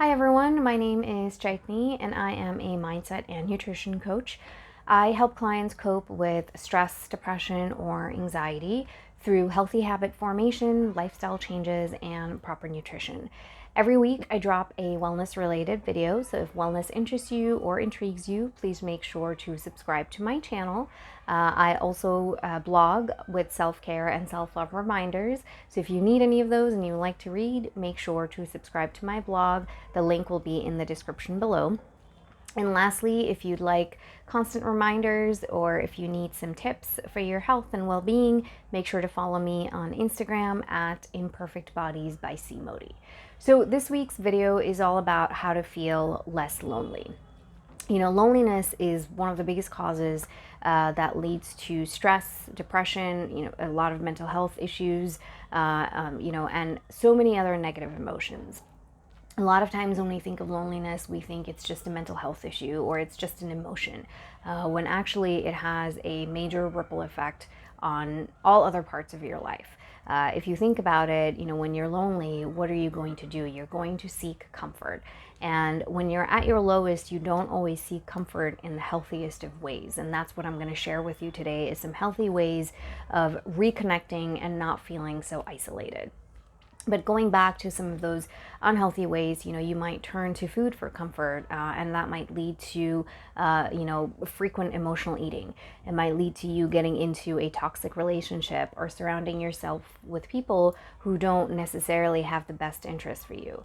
Hi everyone, my name is Chaitni and I am a mindset and nutrition coach. I help clients cope with stress, depression, or anxiety through healthy habit formation, lifestyle changes, and proper nutrition. Every week I drop a wellness related video, so if wellness interests you or intrigues you, please make sure to subscribe to my channel. I also blog with self-care and self-love reminders, so if you need any of those and you like to read, make sure to subscribe to my blog. The link will be in the description below. And lastly, if you'd like constant reminders or if you need some tips for your health and well-being, make sure to follow me on Instagram at Imperfect Bodies by C Modi. So this week's video is all about how to feel less lonely. Loneliness is one of the biggest causes that leads to stress, depression, a lot of mental health issues, and so many other negative emotions. A lot of times when we think of loneliness, we think it's just a mental health issue or it's just an emotion, when actually it has a major ripple effect on all other parts of your life. If you think about it, when you're lonely, what are you going to do? You're going to seek comfort. And when you're at your lowest, you don't always seek comfort in the healthiest of ways. And that's what I'm going to share with you today is some healthy ways of reconnecting and not feeling so isolated. But going back to some of those unhealthy ways, you might turn to food for comfort, and that might lead to, frequent emotional eating. It might lead to you getting into a toxic relationship or surrounding yourself with people who don't necessarily have the best interest for you.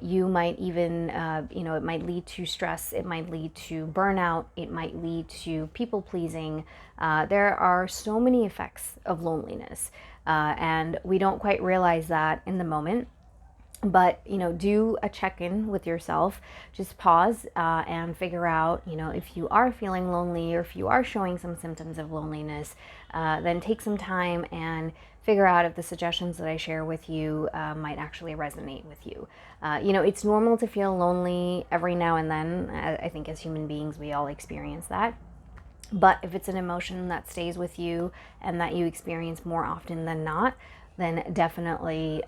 You might even, it might lead to stress. It might lead to burnout. It might lead to people pleasing. There are so many effects of loneliness. And we don't quite realize that in the moment. But, do a check-in with yourself. Just pause and figure out, if you are feeling lonely or if you are showing some symptoms of loneliness, then take some time and figure out if the suggestions that I share with you might actually resonate with you. It's normal to feel lonely every now and then. I think as human beings, we all experience that. But if it's an emotion that stays with you and that you experience more often than not, then definitely,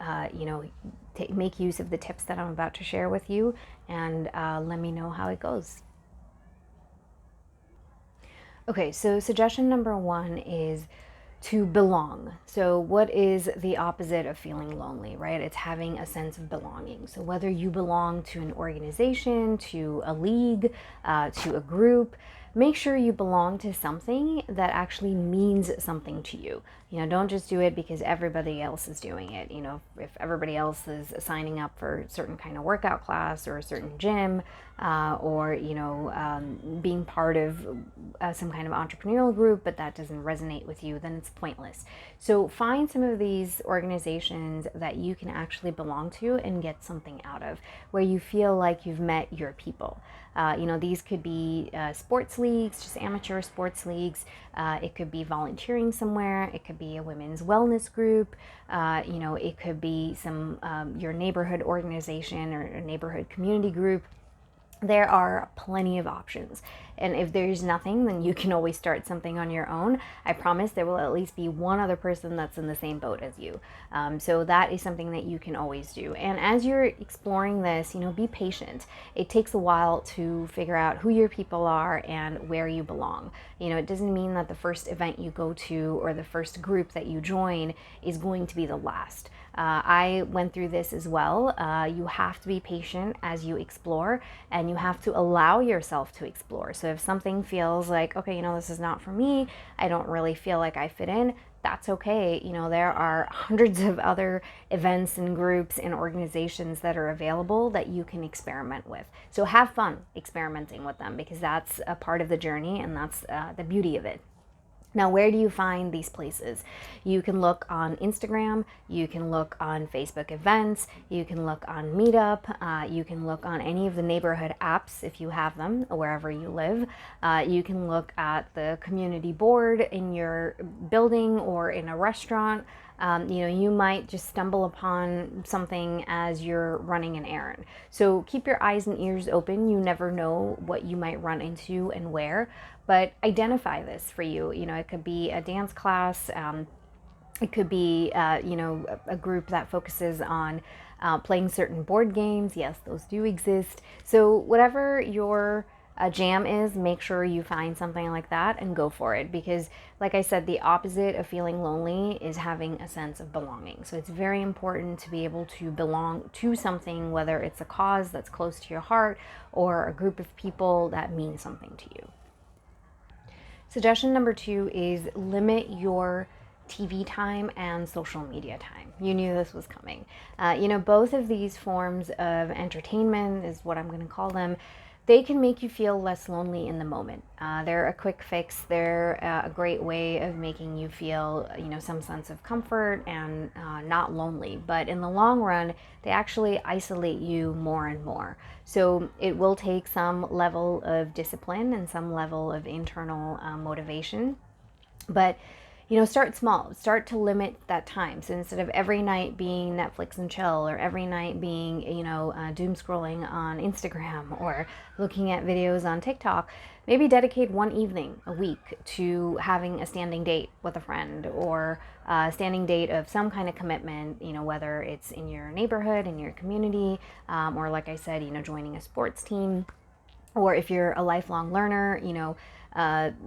make use of the tips that I'm about to share with you and let me know how it goes. Okay, so suggestion number one is to belong. So what is the opposite of feeling lonely, right? It's having a sense of belonging. So whether you belong to an organization, to a league, to a group, make sure you belong to something that actually means something to you. Don't just do it because everybody else is doing it. If everybody else is signing up for a certain kind of workout class or a certain gym, or being part of some kind of entrepreneurial group, but that doesn't resonate with you, then it's pointless. So find some of these organizations that you can actually belong to and get something out of, where you feel like you've met your people. These could be sports leagues, just amateur sports leagues. It could be volunteering somewhere. It could be a women's wellness group. It could be some your neighborhood organization or a neighborhood community group. There are plenty of options. And if there's nothing, then you can always start something on your own. I promise there will at least be one other person that's in the same boat as you. So that is something that you can always do. And as you're exploring this, be patient. It takes a while to figure out who your people are and where you belong. It doesn't mean that the first event you go to or the first group that you join is going to be the last. I went through this as well. You have to be patient as you explore, and you have to allow yourself to explore. So if something feels like, okay, this is not for me, I don't really feel like I fit in, that's okay. There are hundreds of other events and groups and organizations that are available that you can experiment with. So have fun experimenting with them, because that's a part of the journey, and that's the beauty of it. Now, where do you find these places? You can look on Instagram, you can look on Facebook events, you can look on Meetup, you can look on any of the neighborhood apps if you have them, wherever you live. You can look at the community board in your building or in a restaurant. You might just stumble upon something as you're running an errand. So keep your eyes and ears open. You never know what you might run into and where, but identify this for you. It could be a dance class. It could be, a group that focuses on playing certain board games. Yes, those do exist. So whatever your jam is, make sure you find something like that and go for it, because like I said, the opposite of feeling lonely is having a sense of belonging. So it's very important to be able to belong to something, whether it's a cause that's close to your heart or a group of people that mean something to you. Suggestion number 2 is limit your TV time and social media time. You knew this was coming. Both of these forms of entertainment, is what I'm going to call them, they can make you feel less lonely in the moment. They're a quick fix. They're a great way of making you feel, some sense of comfort and not lonely. But in the long run, they actually isolate you more and more. So it will take some level of discipline and some level of internal motivation. But start small. Start to limit that time. So instead of every night being Netflix and chill, or every night being, doom scrolling on Instagram or looking at videos on TikTok, maybe dedicate one evening a week to having a standing date with a friend, or a standing date of some kind of commitment, whether it's in your neighborhood, in your community, or like I said, joining a sports team. Or if you're a lifelong learner,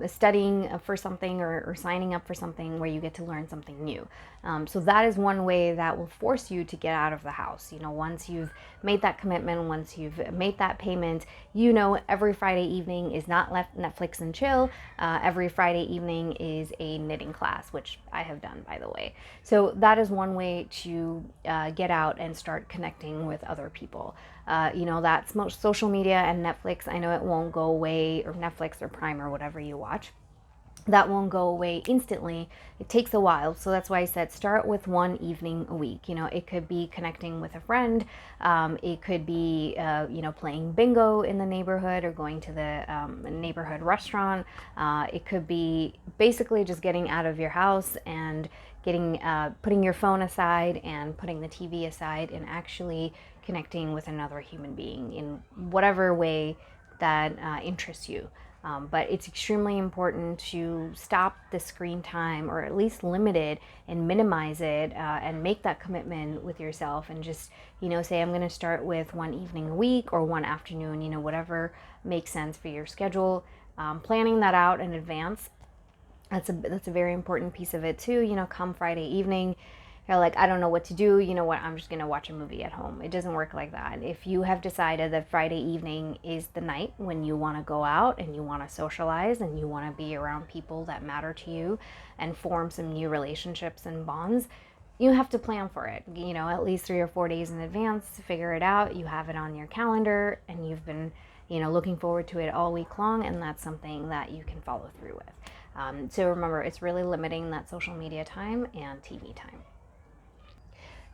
studying for something, or signing up for something where you get to learn something new. So that is one way that will force you to get out of the house. Once you've made that commitment, once you've made that payment, every Friday evening is not Netflix and chill. Every Friday evening is a knitting class, which I have done, by the way. So that is one way to get out and start connecting with other people. That's social media and Netflix. I know it won't go away, or Netflix or Prime or whatever you watch. That won't go away instantly. It takes a while. So that's why I said start with one evening a week. It could be connecting with a friend. It could be, playing bingo in the neighborhood, or going to the neighborhood restaurant. It could be basically just getting out of your house and putting your phone aside and putting the TV aside, and actually connecting with another human being in whatever way that interests you. But it's extremely important to stop the screen time, or at least limit it and minimize it, and make that commitment with yourself, and just, say I'm going to start with one evening a week, or one afternoon, whatever makes sense for your schedule. Planning that out in advance, that's a very important piece of it too. Come Friday evening, you're like, I don't know what to do. You know what? I'm just going to watch a movie at home. It doesn't work like that. If you have decided that Friday evening is the night when you want to go out and you want to socialize and you want to be around people that matter to you and form some new relationships and bonds, you have to plan for it, at least 3 or 4 days in advance. Figure it out. You have it on your calendar, and you've been, looking forward to it all week long, and that's something that you can follow through with. So remember, it's really limiting that social media time and TV time.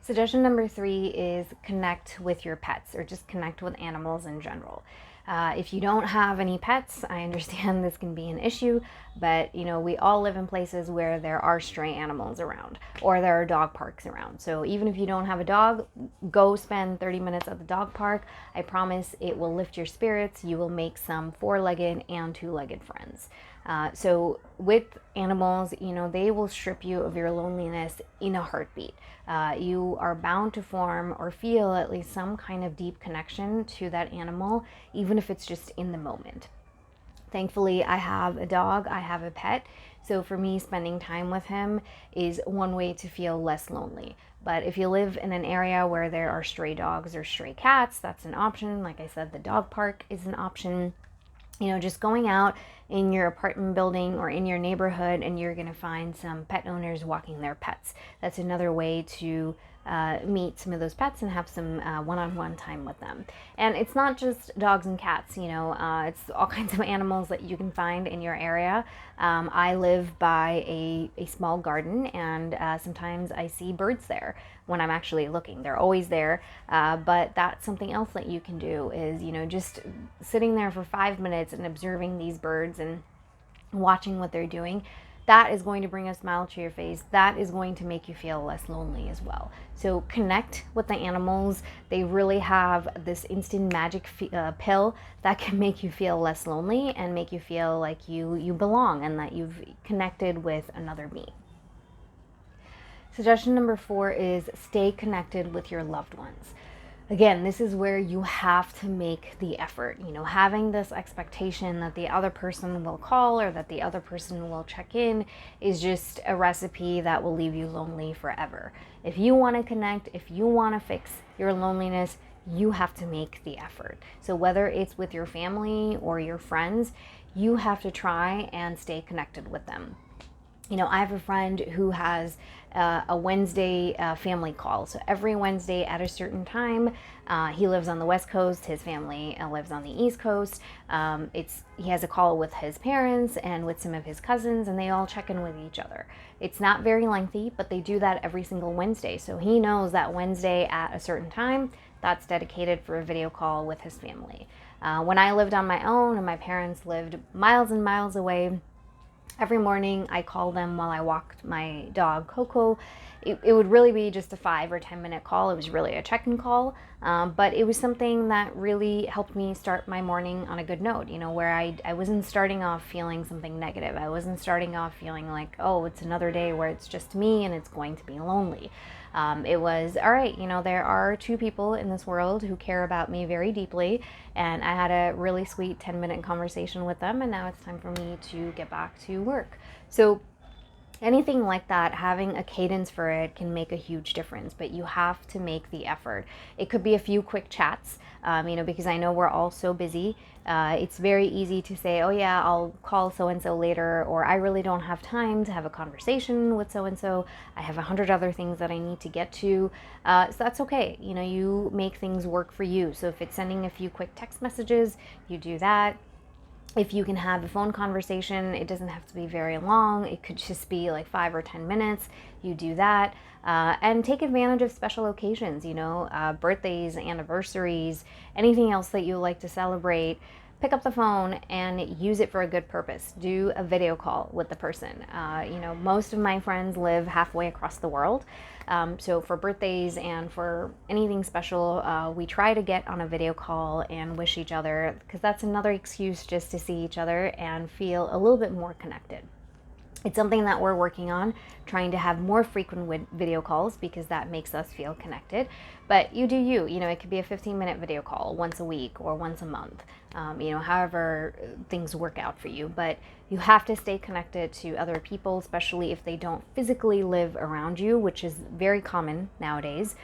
Suggestion number 3 is connect with your pets, or just connect with animals in general. If you don't have any pets, I understand this can be an issue, but we all live in places where there are stray animals around, or there are dog parks around. So even if you don't have a dog, go spend 30 minutes at the dog park. I promise it will lift your spirits. You will make some 4-legged and 2-legged friends. So with animals, they will strip you of your loneliness in a heartbeat. You are bound to form or feel at least some kind of deep connection to that animal, even if it's just in the moment. Thankfully, I have a dog, I have a pet. So for me, spending time with him is one way to feel less lonely. But if you live in an area where there are stray dogs or stray cats, that's an option. Like I said, the dog park is an option. Just going out in your apartment building or in your neighborhood, and you're going to find some pet owners walking their pets. That's another way to meet some of those pets and have some one-on-one time with them. And it's not just dogs and cats, it's all kinds of animals that you can find in your area. I live by a small garden, and sometimes I see birds there when I'm actually looking. They're always there, but that's something else that you can do is, just sitting there for 5 minutes and observing these birds and watching what they're doing. That is going to bring a smile to your face. That is going to make you feel less lonely as well. So connect with the animals. They really have this instant magic pill that can make you feel less lonely and make you feel like you belong and that you've connected with another being. Suggestion number 4 is stay connected with your loved ones. Again, this is where you have to make the effort. Having this expectation that the other person will call or that the other person will check in is just a recipe that will leave you lonely forever. If you want to connect, if you want to fix your loneliness, you have to make the effort. So whether it's with your family or your friends, you have to try and stay connected with them. I have a friend who has a Wednesday family call. So every Wednesday at a certain time, he lives on the West Coast. His family lives on the East Coast. He has a call with his parents and with some of his cousins, and they all check in with each other. It's not very lengthy, but they do that every single Wednesday. So he knows that Wednesday at a certain time, that's dedicated for a video call with his family. When I lived on my own and my parents lived miles and miles away, every morning I call them while I walked my dog Coco. It would really be just a 5 or 10 minute call. It was really a check-in call, but it was something that really helped me start my morning on a good note, where I wasn't starting off feeling something negative. I wasn't starting off feeling like, oh, it's another day where it's just me and it's going to be lonely. It was, all right, there are 2 people in this world who care about me very deeply, and I had a really sweet 10-minute conversation with them, and now it's time for me to get back to work. So anything like that, having a cadence for it can make a huge difference, but you have to make the effort. It could be a few quick chats, because I know we're all so busy. It's very easy to say, oh yeah, I'll call so-and-so later, or I really don't have time to have a conversation with so-and-so. I have 100 other things that I need to get to. So that's okay. You make things work for you. So if it's sending a few quick text messages, you do that. If you can have a phone conversation, it doesn't have to be very long. It could just be like 5 or 10 minutes. You do that. And take advantage of special occasions, birthdays, anniversaries, anything else that you like to celebrate. Pick up the phone and use it for a good purpose. Do a video call with the person. Most of my friends live halfway across the world. So for birthdays and for anything special, we try to get on a video call and wish each other, because that's another excuse just to see each other and feel a little bit more connected. It's something that we're working on, trying to have more frequent video calls because that makes us feel connected. But you do you. It could be a 15-minute video call once a week or once a month, however things work out for you. But you have to stay connected to other people, especially if they don't physically live around you, which is very common nowadays.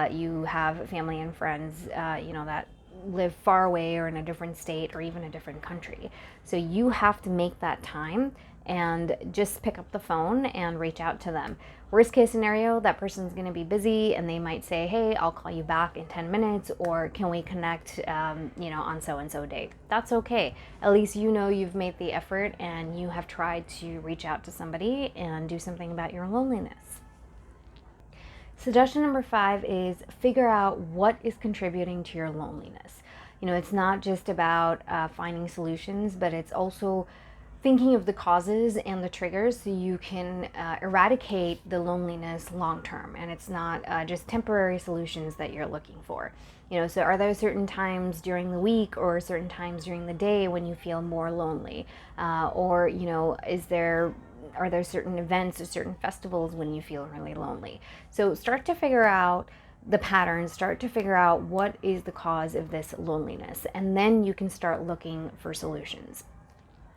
You have family and friends, that live far away or in a different state or even a different country. So you have to make that time and just pick up the phone and reach out to them. Worst case scenario, that person's going to be busy and they might say, hey, I'll call you back in 10 minutes, or can we connect, on so-and-so date. That's okay. At least you've made the effort and you have tried to reach out to somebody and do something about your loneliness. Suggestion number 5 is figure out what is contributing to your loneliness. It's not just about finding solutions, but it's also thinking of the causes and the triggers so you can eradicate the loneliness long term, and it's not just temporary solutions that you're looking for. So are there certain times during the week or certain times during the day when you feel more lonely, or are there certain events or certain festivals when you feel really lonely? So start to figure out the patterns, start to figure out what is the cause of this loneliness, and then you can start looking for solutions.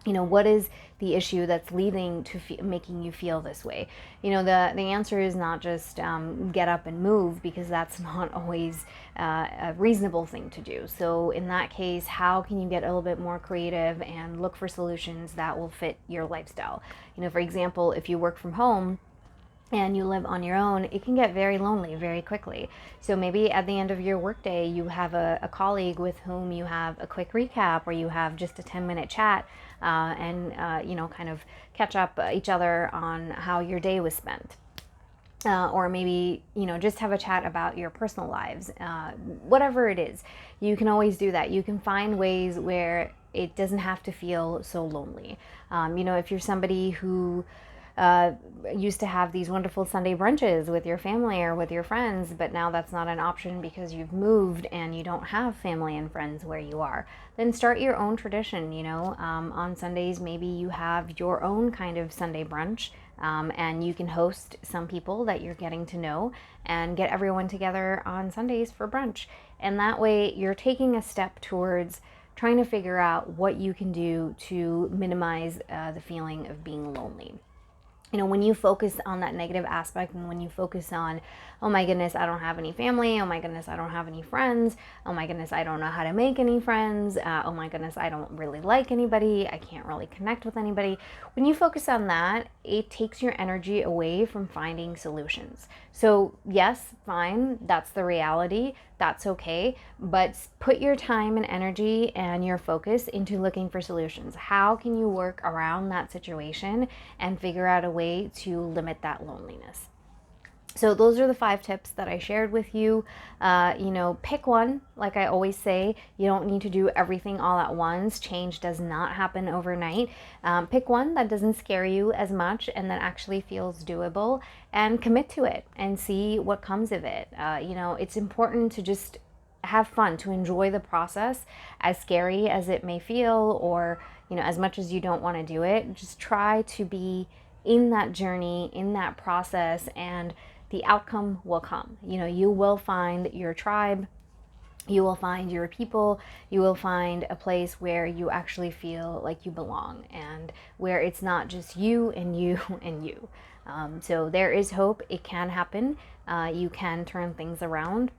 What is the issue that's leading to making you feel this way? The answer is not just get up and move, because that's not always a reasonable thing to do. So in that case, how can you get a little bit more creative and look for solutions that will fit your lifestyle? For example, if you work from home and you live on your own, it can get very lonely very quickly. So maybe at the end of your workday, you have a colleague with whom you have a quick recap, or you have just a 10-minute chat and kind of catch up each other on how your day was spent. Or maybe, just have a chat about your personal lives. Whatever it is, you can always do that. You can find ways where it doesn't have to feel so lonely. If you're somebody who used to have these wonderful Sunday brunches with your family or with your friends, but now that's not an option because you've moved and you don't have family and friends where you are, then start your own tradition. On Sundays, maybe you have your own kind of Sunday brunch And you can host some people that you're getting to know and get everyone together on Sundays for brunch. And that way you're taking a step towards trying to figure out what you can do to minimize the feeling of being lonely. You know, when you focus on that negative aspect, and when you focus on, oh my goodness, I don't have any family, oh my goodness, I don't have any friends, oh my goodness, I don't know how to make any friends, oh my goodness, I don't really like anybody, I can't really connect with anybody. When you focus on that, it takes your energy away from finding solutions. So yes, fine, that's the reality, that's okay, but put your time and energy and your focus into looking for solutions. How can you work around that situation and figure out a way to limit that loneliness? So those are the 5 tips that I shared with you. Pick one. Like I always say, you don't need to do everything all at once. Change does not happen overnight. Pick one that doesn't scare you as much and that actually feels doable, and commit to it and see what comes of it. It's important to just have fun, to enjoy the process, as scary as it may feel, or as much as you don't want to do it. Just try to be in that journey, in that process, and the outcome will come. You will find your tribe, you will find your people, you will find a place where you actually feel like you belong, and where it's not just you and you and you. So there is hope. It can happen. You can turn things around.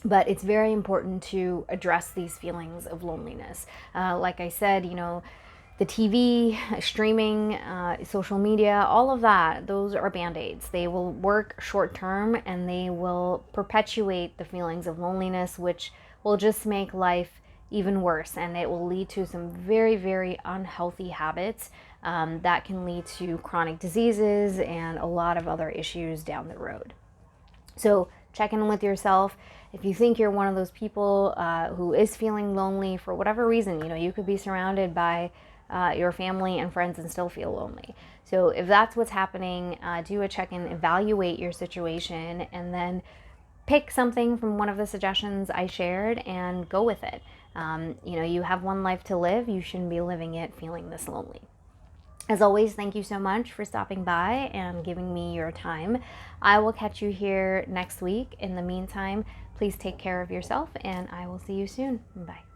But it's very important to address these feelings of loneliness. Like I said, the TV, streaming, social media, all of that, those are band-aids. They will work short term and they will perpetuate the feelings of loneliness, which will just make life even worse. And it will lead to some very, very unhealthy habits that can lead to chronic diseases and a lot of other issues down the road. So check in with yourself. If you think you're one of those people who is feeling lonely for whatever reason, you could be surrounded by your family and friends and still feel lonely. So if that's what's happening, do a check-in, evaluate your situation, and then pick something from one of the suggestions I shared and go with it. You have one life to live. You shouldn't be living it feeling this lonely. As always, thank you so much for stopping by and giving me your time. I will catch you here next week. In the meantime, please take care of yourself, and I will see you soon. Bye.